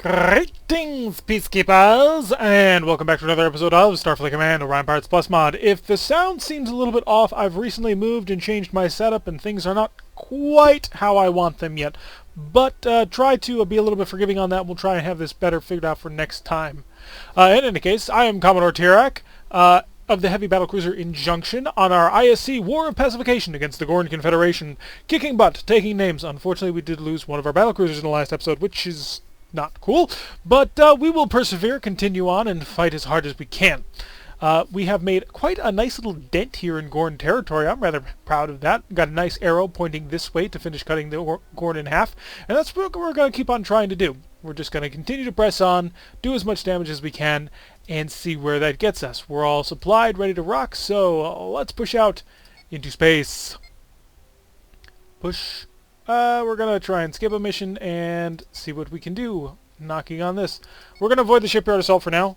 Greetings, Peacekeepers, and welcome back to another episode of Starfleet Command, Orion Pirates Plus mod. If the sound seems a little bit off, I've recently moved and changed my setup, and things are not quite how I want them yet. But try to be a little bit forgiving on that. We'll try and have this better figured out for next time. In any case, I am Commodore Tirak, of the heavy battlecruiser Injunction on our ISC War of Pacification against the Gorn Confederation, kicking butt, taking names. Unfortunately, we did lose one of our battlecruisers in the last episode, which is not cool, but we will persevere, continue on, and fight as hard as we can. We have made quite a nice little dent here in Gorn territory. I'm rather proud of that. Got a nice arrow pointing this way to finish cutting the Gorn in half, and that's what we're going to keep on trying to do. We're just going to continue to press on, do as much damage as we can, and see where that gets us. We're all supplied, ready to rock, so let's push out into space. Push. We're going to try and skip a mission and see what we can do. Knocking on this. We're going to avoid the shipyard assault for now.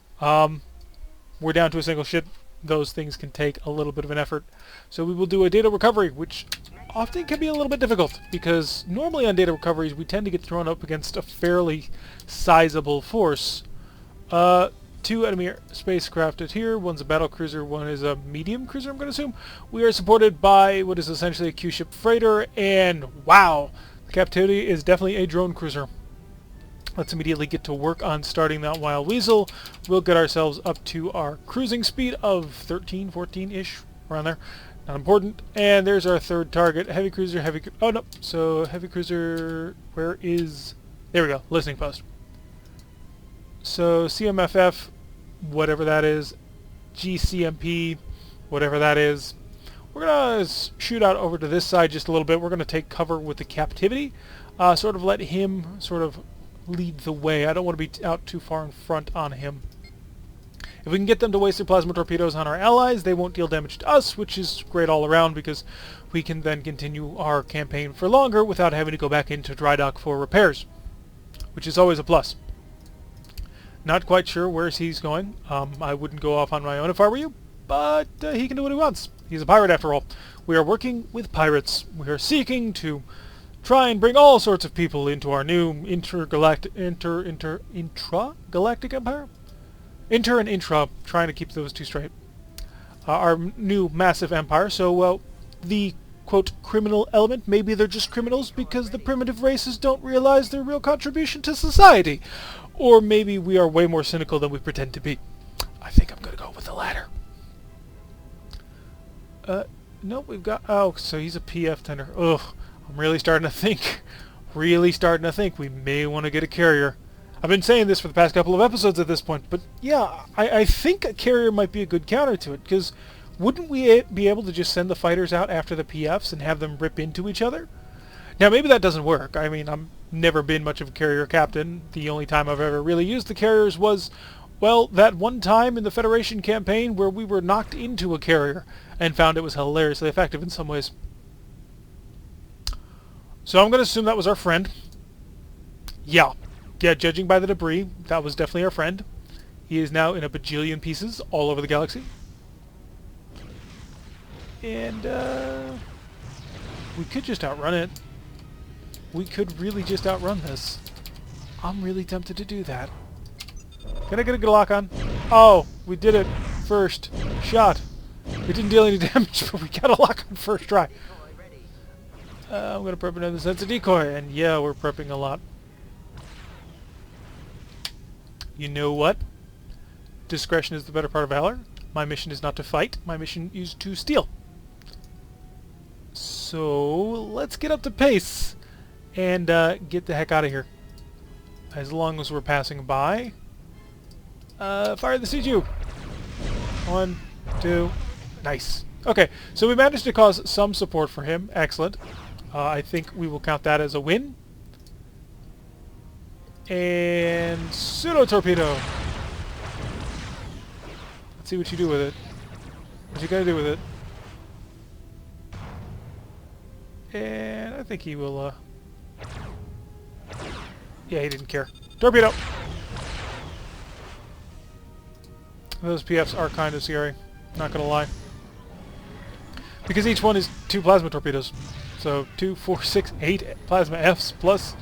We're down to a single ship. Those things can take a little bit of an effort. So we will do a data recovery, which often can be a little bit difficult, because normally on data recoveries we tend to get thrown up against a fairly sizable force. Two enemy spacecraft here. One's a battle cruiser, one is a medium cruiser, I'm going to assume. We are supported by what is essentially a Q-ship freighter, and wow, the Captivity is definitely a drone cruiser. Let's immediately get to work on starting that Wild Weasel. We'll get ourselves up to our cruising speed of 13, 14-ish, around there. Not important. And there's our third target, heavy cruiser, oh no, so heavy cruiser, where is, there we go, listening post. So CMFF, whatever that is, GCMP, whatever that is. We're going to shoot out over to this side just a little bit. We're going to take cover with the Captivity, sort of let him sort of lead the way. I don't want to be out too far in front on him. If we can get them to waste their plasma torpedoes on our allies, they won't deal damage to us, which is great all around because we can then continue our campaign for longer without having to go back into dry dock for repairs, which is always a plus. Not quite sure where he's going. I wouldn't go off on my own if I were you, but he can do what he wants. He's a pirate after all. We are working with pirates. We are seeking to try and bring all sorts of people into our new intragalactic empire? Inter and intra, trying to keep those two straight. Our new massive empire, so the quote criminal element, maybe they're just criminals because the primitive races don't realize their real contribution to society. Or maybe we are way more cynical than we pretend to be. I think I'm going to go with the latter. Nope, we've got, oh, so he's a PF tender. Ugh, I'm really starting to think we may want to get a carrier. I've been saying this for the past couple of episodes at this point, but yeah, I think a carrier might be a good counter to it, because wouldn't we be able to just send the fighters out after the PFs and have them rip into each other? Now, maybe that doesn't work. I mean, I've never been much of a carrier captain. The only time I've ever really used the carriers was, well, that one time in the Federation campaign where we were knocked into a carrier and found it was hilariously effective in some ways. So I'm going to assume that was our friend. Yeah, judging by the debris, that was definitely our friend. He is now in a bajillion pieces all over the galaxy. And, we could just outrun it. We could really just outrun this. I'm really tempted to do that. Can I get a good lock on? Oh, we did it. First shot. We didn't deal any damage, but we got a lock on first try. I'm going to prep another sense of decoy, and yeah, we're prepping a lot. You know what? Discretion is the better part of valor. My mission is not to fight. My mission is to steal. So, let's get up to pace and get the heck out of here. As long as we're passing by. Fire the CGU. 1, 2, nice. Okay, so we managed to cause some support for him. Excellent. I think we will count that as a win. And pseudo torpedo. Let's see what you do with it. What you gonna do with it? And I think he will, yeah, he didn't care. Torpedo! Those PFs are kind of scary, not gonna lie. Because each one is 2 plasma torpedoes. So 2, 4, 6, 8 plasma Fs plus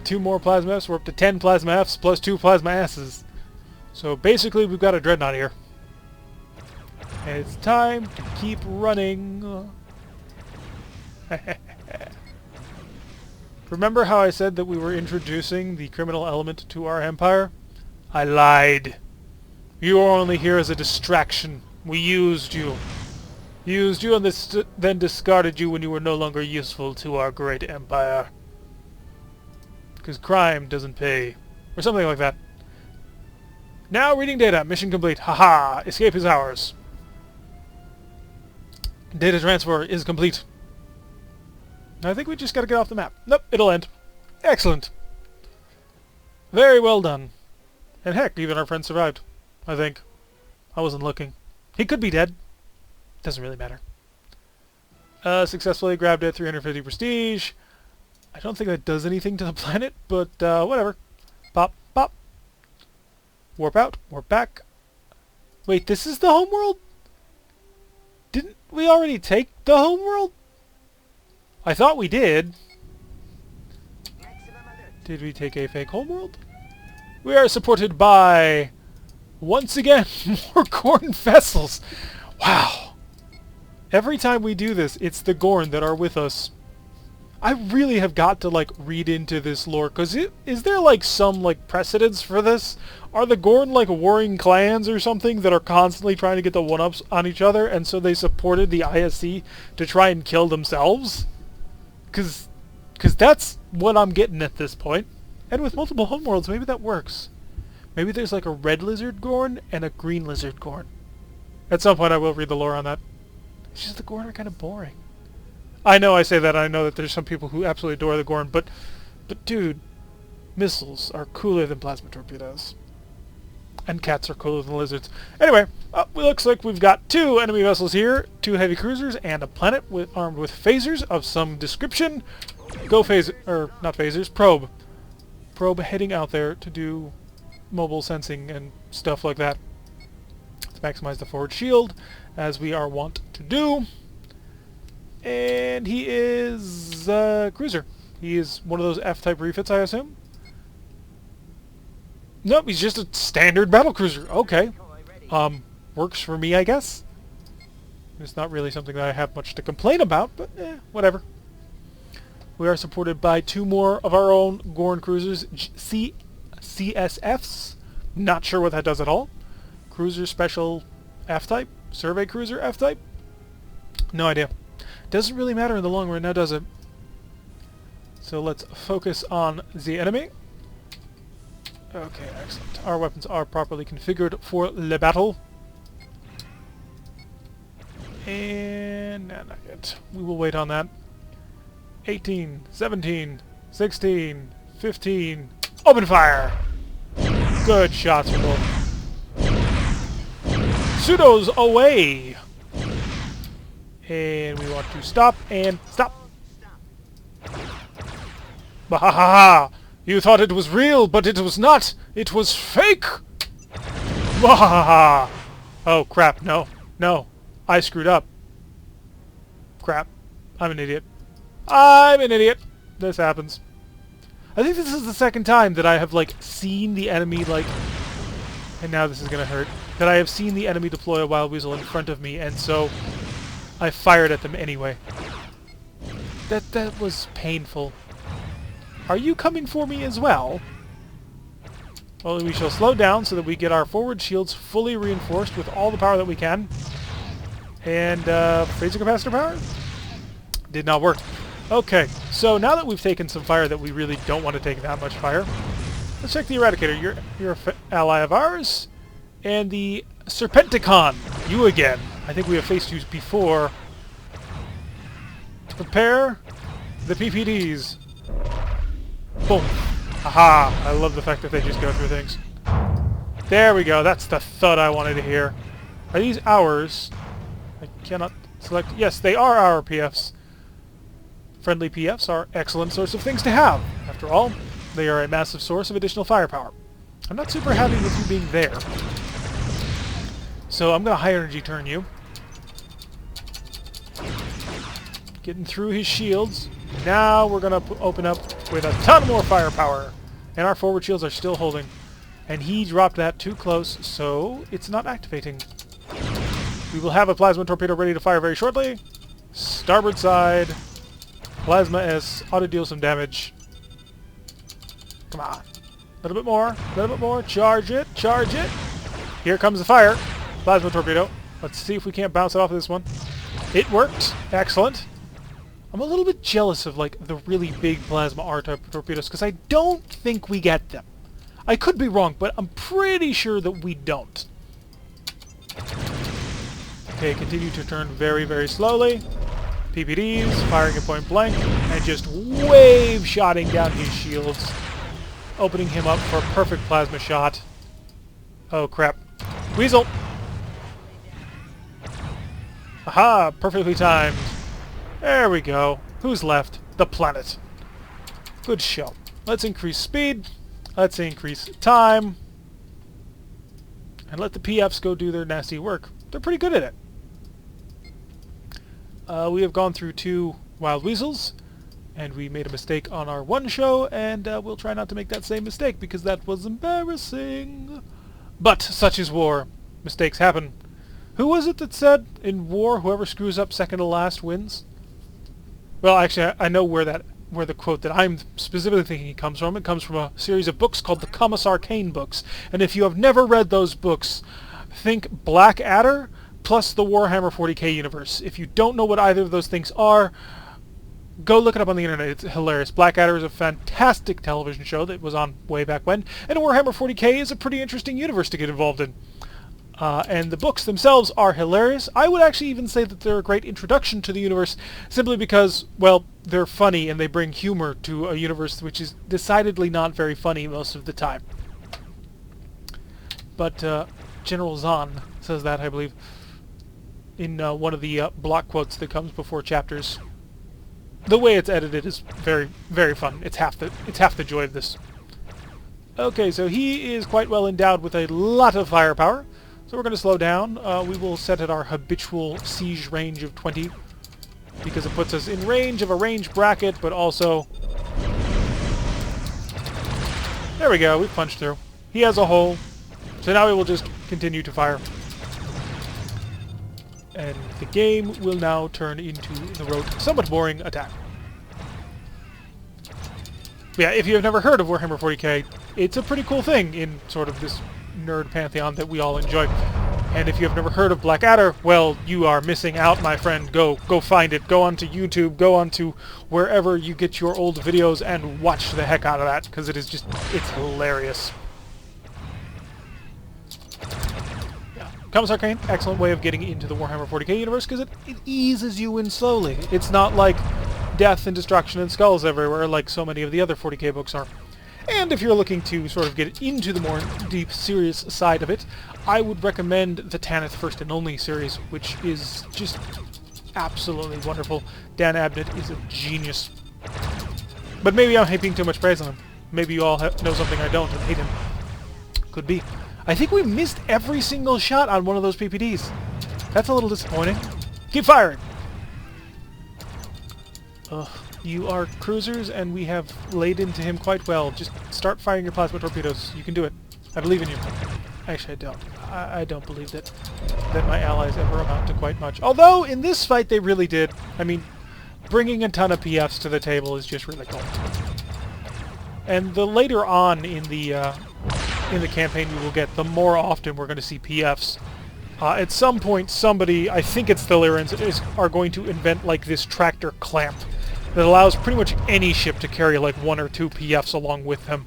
2 more plasma Fs. We're up to 10 plasma Fs plus 2 plasma S's. So basically we've got a dreadnought here. And it's time to keep running. Remember how I said that we were introducing the criminal element to our empire? I lied. You were only here as a distraction. We used you. Used you and then discarded you when you were no longer useful to our great empire. Because crime doesn't pay. Or something like that. Now reading data. Mission complete. Haha. Escape is ours. Data transfer is complete. I think we just gotta get off the map. Nope, it'll end. Excellent. Very well done. And heck, even our friend survived. I think. I wasn't looking. He could be dead. Doesn't really matter. Successfully grabbed it. 350 prestige. I don't think that does anything to the planet, but whatever. Pop, pop. Warp out. Warp back. Wait, this is the homeworld? Didn't we already take the homeworld? I thought we did. Did we take a fake homeworld? We are supported by, once again, more Gorn vessels. Wow. Every time we do this, it's the Gorn that are with us. I really have got to, like, read into this lore, because is there, like, some, like, precedence for this? Are the Gorn, like, warring clans or something that are constantly trying to get the one-ups on each other, and so they supported the ISC to try and kill themselves? Because that's what I'm getting at this point. And with multiple homeworlds, maybe that works. Maybe there's like a red lizard Gorn and a green lizard Gorn. At some point I will read the lore on that. It's just the Gorn are kind of boring. I know I say that, I know that there's some people who absolutely adore the Gorn, but dude, missiles are cooler than plasma torpedoes. And cats are cooler than lizards. Anyway, it looks like we've got 2 enemy vessels here, 2 heavy cruisers, and a planet armed with phasers of some description. Go phaser, or not phasers, probe. Probe heading out there to do mobile sensing and stuff like that. Let's maximize the forward shield, as we are wont to do. And he is a cruiser. He is one of those F-type refits, I assume. Nope, he's just a standard battlecruiser. Okay. Works for me, I guess. It's not really something that I have much to complain about, but whatever. We are supported by 2 more of our own Gorn cruisers, CSFs. Not sure what that does at all. Cruiser Special F-type? Survey Cruiser F-type? No idea. Doesn't really matter in the long run now, does it? So let's focus on the enemy. Okay, excellent. Our weapons are properly configured for the battle. And not yet. We will wait on that. 18, 17, 16, 15. Open fire! Good shots for both. Pseudos away! And we want to stop and stop. Bahaha! You thought it was real, but it was not! It was fake! Wahaha! Oh crap, no. No. I screwed up. Crap. I'm an idiot. I'm an idiot! This happens. I think this is the second time that I have, like, seen the enemy, like... And now this is gonna hurt. That I have seen the enemy deploy a wild weasel in front of me, and so... I fired at them anyway. That was painful. Are you coming for me as well? Well, we shall slow down so that we get our forward shields fully reinforced with all the power that we can. And, phaser capacitor power? Did not work. Okay, so now that we've taken some fire that we really don't want to take that much fire, let's check the Eradicator. You're an ally of ours. And the Serpenticon. You again. I think we have faced you before. Prepare the PPDs. Boom. Aha! I love the fact that they just go through things. There we go. That's the thud I wanted to hear. Are these ours? I cannot select... Yes, they are our PFs. Friendly PFs are excellent source of things to have. After all, they are a massive source of additional firepower. I'm not super happy with you being there. So I'm going to high energy turn you. Getting through his shields. Now we're going to open up with a ton more firepower. And our forward shields are still holding. And he dropped that too close, so it's not activating. We will have a plasma torpedo ready to fire very shortly. Starboard side. Plasma S ought to deal some damage. Come on. A little bit more. A little bit more. Charge it. Charge it. Here comes the fire. Plasma torpedo. Let's see if we can't bounce it off of this one. It worked. Excellent. I'm a little bit jealous of, like, the really big plasma R-type torpedoes, because I don't think we get them. I could be wrong, but I'm pretty sure that we don't. Okay, continue to turn very, very slowly. PPDs, firing at point blank, and just wave-shotting down his shields, opening him up for a perfect plasma shot. Oh, crap. Weasel! Aha! Perfectly timed. There we go. Who's left? The planet. Good show. Let's increase speed. Let's increase time. And let the PFs go do their nasty work. They're pretty good at it. We have gone through 2 wild weasels, and we made a mistake on our one show, and we'll try not to make that same mistake, because that was embarrassing. But such is war. Mistakes happen. Who was it that said, in war, whoever screws up second to last wins? Well, actually, I know where the quote that I'm specifically thinking comes from. It comes from a series of books called the Commissar Kane books. And if you have never read those books, think Blackadder plus the Warhammer 40k universe. If you don't know what either of those things are, go look it up on the internet. It's hilarious. Blackadder is a fantastic television show that was on way back when, and Warhammer 40k is a pretty interesting universe to get involved in. And the books themselves are hilarious. I would actually even say that they're a great introduction to the universe, simply because, well, they're funny and they bring humor to a universe which is decidedly not very funny most of the time. But General Zahn says that, I believe, in one of the block quotes that comes before chapters. The way it's edited is very, very fun. It's half the joy of this. Okay, so he is quite well endowed with a lot of firepower. So we're going to slow down. We will set at our habitual siege range of 20, because it puts us in range of a range bracket, but also... There we go, we've punched through. He has a hole, so now we will just continue to fire. And the game will now turn into the road somewhat boring attack. Yeah, if you have never heard of Warhammer 40k, it's a pretty cool thing in sort of this nerd pantheon that we all enjoy. And if you have never heard of Blackadder, well, you are missing out, my friend. Go find it. Go onto YouTube. Go onto wherever you get your old videos and watch the heck out of that, because it is just, it's hilarious. Yeah. Commissar Kane, excellent way of getting into the Warhammer 40k universe, because it eases you in slowly. It's not like death and destruction and skulls everywhere like so many of the other 40k books are. And if you're looking to sort of get into the more deep, serious side of it, I would recommend the Tanith First and Only series, which is just absolutely wonderful. Dan Abnett is a genius. But maybe I'm heaping too much praise on him. Maybe you all know something I don't and hate him. Could be. I think we missed every single shot on one of those PPDs. That's a little disappointing. Keep firing! Ugh. You are cruisers, and we have laid into him quite well. Just start firing your plasma torpedoes. You can do it. I believe in you. Actually, I don't. I don't believe that my allies ever amount to quite much. Although, in this fight, they really did. I mean, bringing a ton of PFs to the table is just really cool. And the later on in the campaign we will get, the more often we're going to see PFs. At some point, somebody, I think it's the Lyrans, are going to invent, like, this tractor clamp that allows pretty much any ship to carry like 1 or 2 PFs along with them.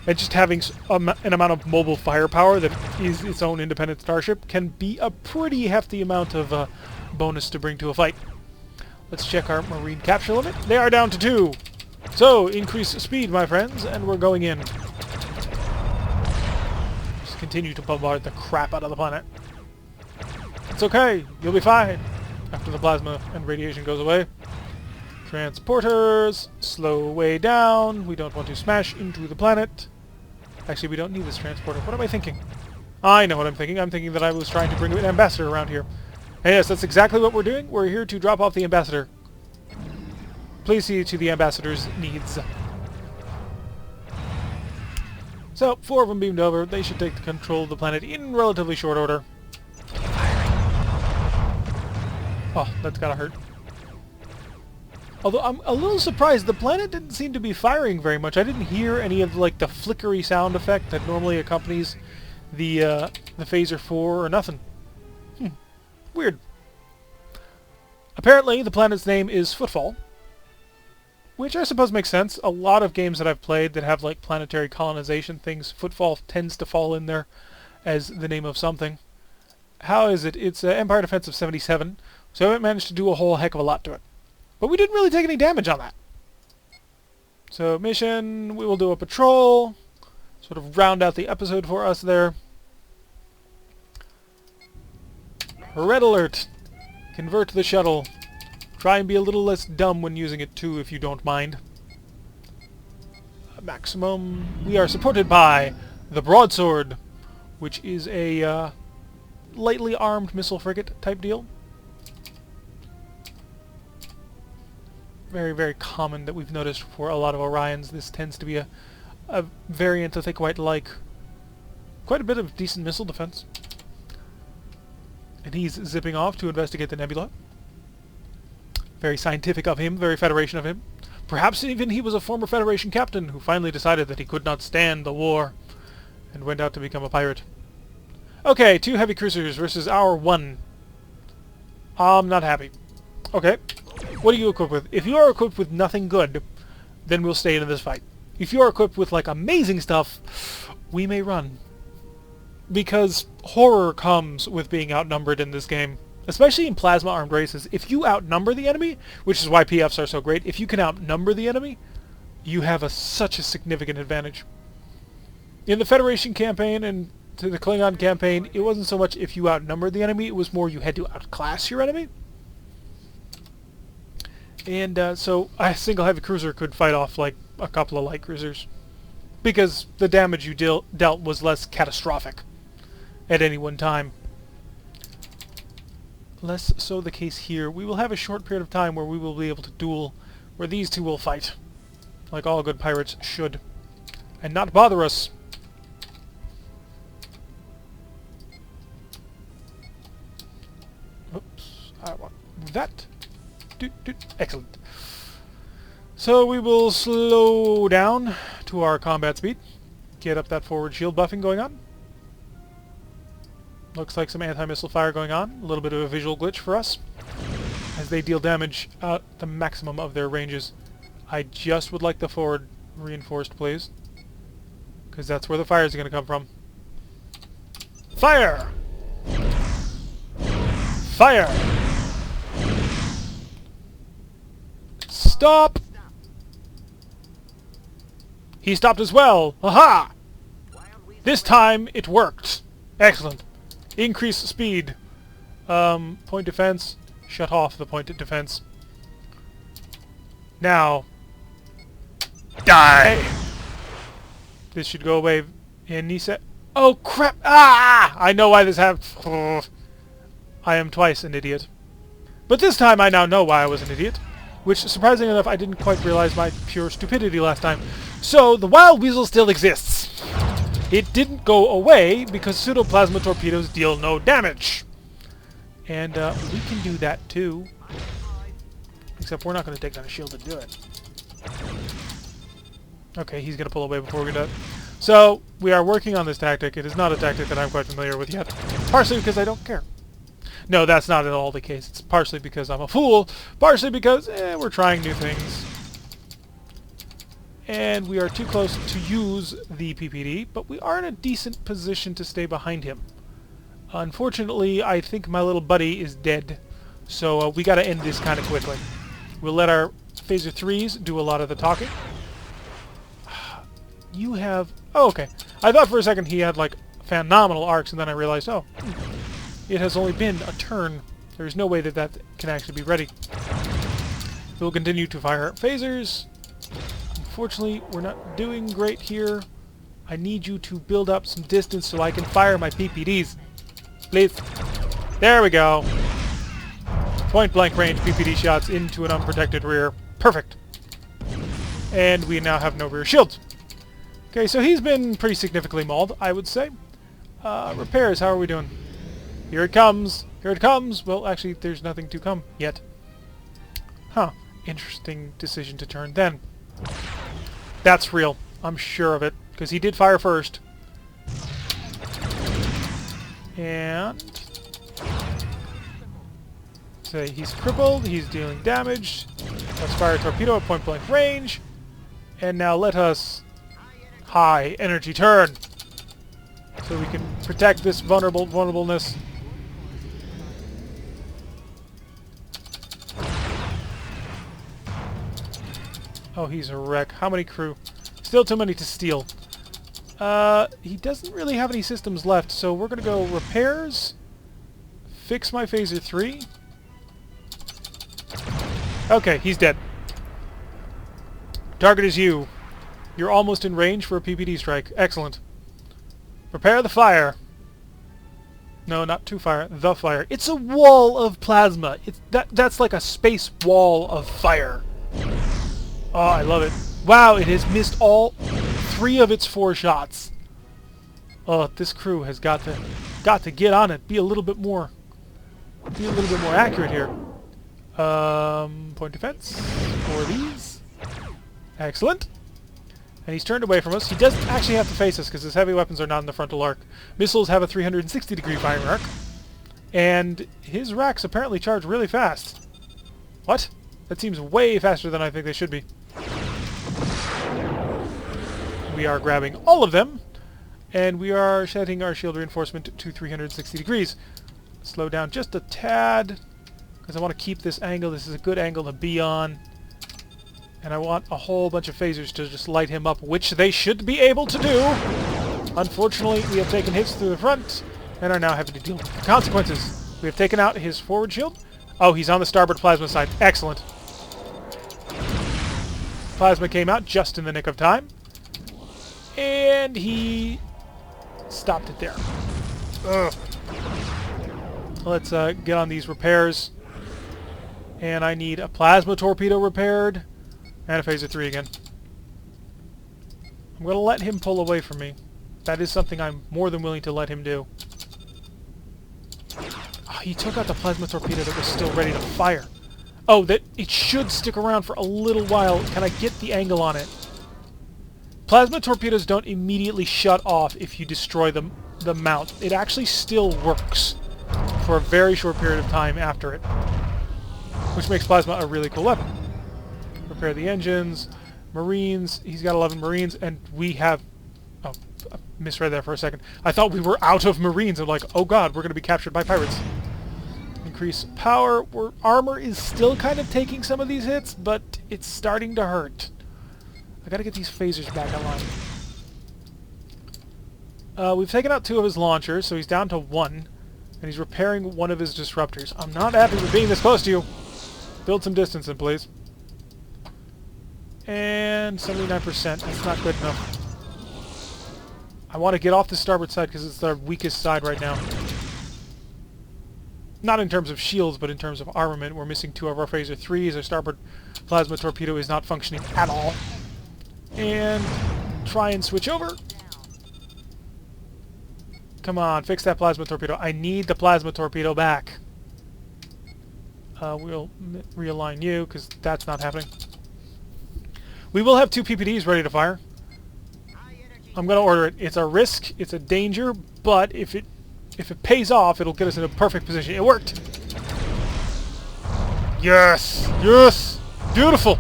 And just having an amount of mobile firepower that is its own independent starship can be a pretty hefty amount of bonus to bring to a fight. Let's check our marine capture limit. They are down to 2. So, increase speed, my friends, and we're going in. Just continue to bombard the crap out of the planet. It's okay. You'll be fine. After the plasma and radiation goes away. Transporters, slow way down. We don't want to smash into the planet. Actually, we don't need this transporter. What am I thinking? I know what I'm thinking. I'm thinking that I was trying to bring an ambassador around here. And yes, that's exactly what we're doing. We're here to drop off the ambassador. Please see to the ambassador's needs. So, 4 of them beamed over. They should take control of the planet in relatively short order. Oh, that's gotta hurt. Although I'm a little surprised, the planet didn't seem to be firing very much. I didn't hear any of like the flickery sound effect that normally accompanies the Phaser 4 or nothing. Weird. Apparently, the planet's name is Footfall, which I suppose makes sense. A lot of games that I've played that have like planetary colonization things, Footfall tends to fall in there as the name of something. How is it? It's Empire Defense of 77, so I haven't managed to do a whole heck of a lot to it. But we didn't really take any damage on that. So mission, we will do a patrol, sort of round out the episode for us there. Red alert! Convert the shuttle. Try and be a little less dumb when using it too, if you don't mind. Maximum. We are supported by the Broadsword, which is a lightly armed missile frigate type deal. Very, very common that we've noticed for a lot of Orions. This tends to be a variant that they quite like. Quite a bit of decent missile defense. And he's zipping off to investigate the nebula. Very scientific of him, very Federation of him. Perhaps even he was a former Federation captain who finally decided that he could not stand the war and went out to become a pirate. Okay, 2 heavy cruisers versus our 1. I'm not happy. Okay. What are you equipped with? If you are equipped with nothing good, then we'll stay in this fight. If you are equipped with, like, amazing stuff, we may run. Because horror comes with being outnumbered in this game. Especially in plasma-armed races. If you outnumber the enemy, which is why PFs are so great, if you can outnumber the enemy, you have such a significant advantage. In the Federation campaign and to the Klingon campaign, it wasn't so much if you outnumbered the enemy, it was more you had to outclass your enemy. And so a single heavy cruiser could fight off like a couple of light cruisers. Because the damage you dealt was less catastrophic at any one time. Less so the case here. We will have a short period of time where we will be able to duel, where these two will fight. Like all good pirates should. And not bother us. Oops, I want that. Excellent. So we will slow down to our combat speed. Get up that forward shield buffing going on. Looks like some anti-missile fire going on. A little bit of a visual glitch for us as they deal damage at the maximum of their ranges. I just would like the forward reinforced, please. Because that's where the fires are going to come from. Fire! Fire! Stop! He stopped as well! Aha! This time it worked! Excellent. Increase speed. Point defense. Shut off the point defense. Now. Die! This should go away. And he said, oh crap! Ah! I know why this happened. Oh. I am twice an idiot. But this time I now know why I was an idiot. Which, surprisingly enough, I didn't quite realize my pure stupidity last time. So, the Wild Weasel still exists. It didn't go away because pseudoplasma torpedoes deal no damage. And we can do that too. Except we're not going to take down a shield to do it. Okay, he's going to pull away before we do it. So, we are working on this tactic. It is not a tactic that I'm quite familiar with yet. Partially because I don't care. No, that's not at all the case. It's partially because I'm a fool, partially because we're trying new things. And we are too close to use the PPD, but we are in a decent position to stay behind him. Unfortunately, I think my little buddy is dead, so we gotta end this kind of quickly. We'll let our Phaser 3s do a lot of the talking. You have... Oh, okay. I thought for a second he had, like, phenomenal arcs, and then I realized, oh... It has only been a turn. There's no way that that can actually be ready. We'll continue to fire phasers. Unfortunately, we're not doing great here. I need you to build up some distance so I can fire my PPDs. Please. There we go. Point-blank range PPD shots into an unprotected rear. Perfect. And we now have no rear shields. Okay, so he's been pretty significantly mauled, I would say. Repairs, how are we doing? Here it comes! Here it comes! Well, actually, there's nothing to come yet. Huh. Interesting decision to turn then. That's real. I'm sure of it. Because he did fire first. And... say he's crippled. He's dealing damage. Let's fire a torpedo at point-blank range. And now let us... high energy turn. So we can protect this vulnerableness. Oh, he's a wreck. How many crew? Still too many to steal. He doesn't really have any systems left, so we're going to go repairs. Fix my phaser 3. Okay, he's dead. Target is you. You're almost in range for a PPD strike. Excellent. Prepare the fire. No, not to fire. The fire. It's a wall of plasma. That's like a space wall of fire. Oh, I love it. Wow, it has missed all 3 of its 4 shots. Oh, this crew has got to get on it. Be a little bit more accurate here. Point defense for these. Excellent. And he's turned away from us. He doesn't actually have to face us because his heavy weapons are not in the frontal arc. Missiles have a 360-degree firing arc. And his racks apparently charge really fast. What? That seems way faster than I think they should be. We are grabbing all of them. And we are setting our shield reinforcement to 360 degrees. Slow down just a tad. Because I want to keep this angle. This is a good angle to be on. And I want a whole bunch of phasers to just light him up, which they should be able to do. Unfortunately, we have taken hits through the front and are now having to deal with the consequences. We have taken out his forward shield. Oh, he's on the starboard plasma side. Excellent. Plasma came out just in the nick of time. And he stopped it there. Ugh. Let's get on these repairs. And I need a plasma torpedo repaired. And a phaser 3 again. I'm going to let him pull away from me. That is something I'm more than willing to let him do. Oh, he took out the plasma torpedo that was still ready to fire. Oh, that it should stick around for a little while. Can I get the angle on it? Plasma torpedoes don't immediately shut off if you destroy the mount. It actually still works for a very short period of time after it. Which makes plasma a really cool weapon. Repair the engines. Marines. He's got 11 Marines, and we have... Oh, I misread that for a second. I thought we were out of Marines. I'm like, oh god, we're going to be captured by pirates. Increase power. Armor is still kind of taking some of these hits, but it's starting to hurt. I got to get these phasers back online. We've taken out 2 of his launchers, so he's down to 1. And he's repairing 1 of his disruptors. I'm not happy with being this close to you. Build some distance in, please. And 79%. That's not good enough. I want to get off the starboard side because it's our weakest side right now. Not in terms of shields, but in terms of armament. We're missing 2 of our phaser 3s. Our starboard plasma torpedo is not functioning at all. And try and switch over. Come on, fix that plasma torpedo. I need the plasma torpedo back. We'll realign you because that's not happening. We will have 2 PPDs ready to fire. I'm going to order it. It's a risk, it's a danger, but if it pays off, it'll get us in a perfect position. It worked! Yes! Yes! Beautiful!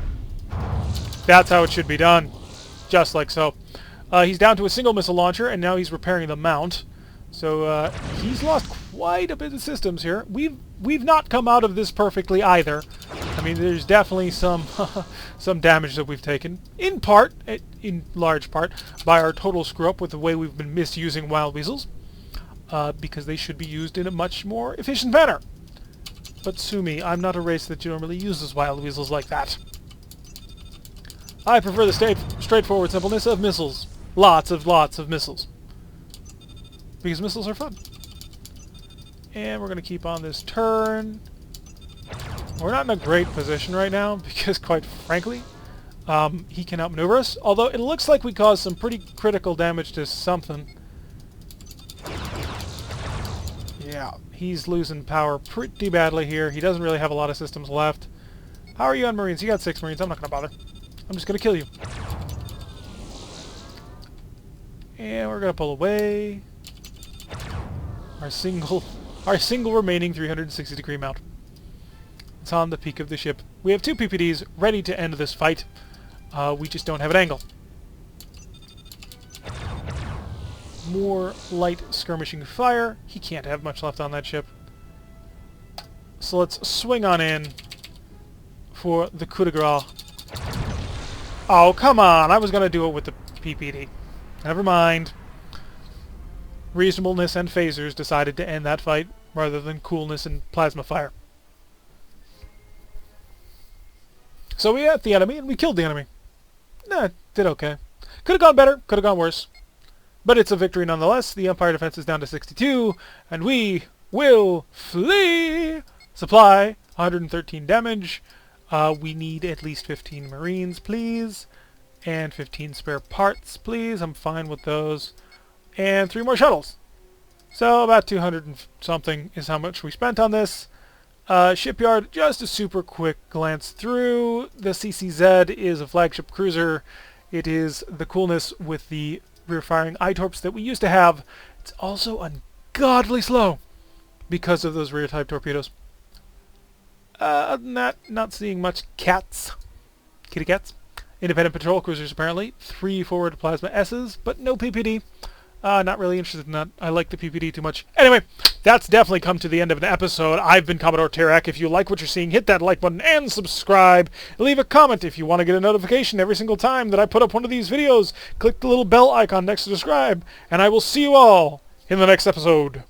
That's how it should be done. Just like so. He's down to a single missile launcher, and now he's repairing the mount. So, he's lost quite a bit of systems here. We've not come out of this perfectly either. I mean, there's definitely some some damage that we've taken, in large part, by our total screw-up with the way we've been misusing wild weasels, because they should be used in a much more efficient manner. But sue me, I'm not a race that normally uses wild weasels like that. I prefer the straightforward simpleness of missiles. Lots of missiles. Because missiles are fun. And we're going to keep on this turn. We're not in a great position right now, because quite frankly, He can outmaneuver us, although it looks like we caused some pretty critical damage to something. Yeah, he's losing power pretty badly here. He doesn't really have a lot of systems left. How are you on Marines? You got 6 Marines. I'm not going to bother. I'm just going to kill you. And we're going to pull away. Our single remaining 360-degree mount. It's on the peak of the ship. We have 2 PPDs ready to end this fight. We just don't have an angle. More light skirmishing fire. He can't have much left on that ship. So let's swing on in for the coup de grace. Oh, come on! I was going to do it with the PPD. Never mind. Reasonableness and phasers decided to end that fight rather than coolness and plasma fire. So we hit the enemy and we killed the enemy. Nah, did okay. Could have gone better, could have gone worse. But it's a victory nonetheless. The Empire defense is down to 62, and we will flee! Supply, 113 damage. We need at least 15 Marines, please. And 15 spare parts, please. I'm fine with those. And 3 more shuttles. So about 200 and something is how much we spent on this. Shipyard, just a super quick glance through. The CCZ is a flagship cruiser. It is the coolness with the rear-firing eye-torps that we used to have. It's also ungodly slow because of those rear-type torpedoes. Other than that, not seeing much kitty cats. Independent patrol cruisers apparently. 3 forward plasma S's, but no PPD. Not really interested in that. I like the PPD too much. Anyway, that's definitely come to the end of an episode. I've been Commodore Tarak. If you like what you're seeing, hit that like button and subscribe. Leave a comment if you want to get a notification every single time that I put up one of these videos. Click the little bell icon next to subscribe, and I will see you all in the next episode.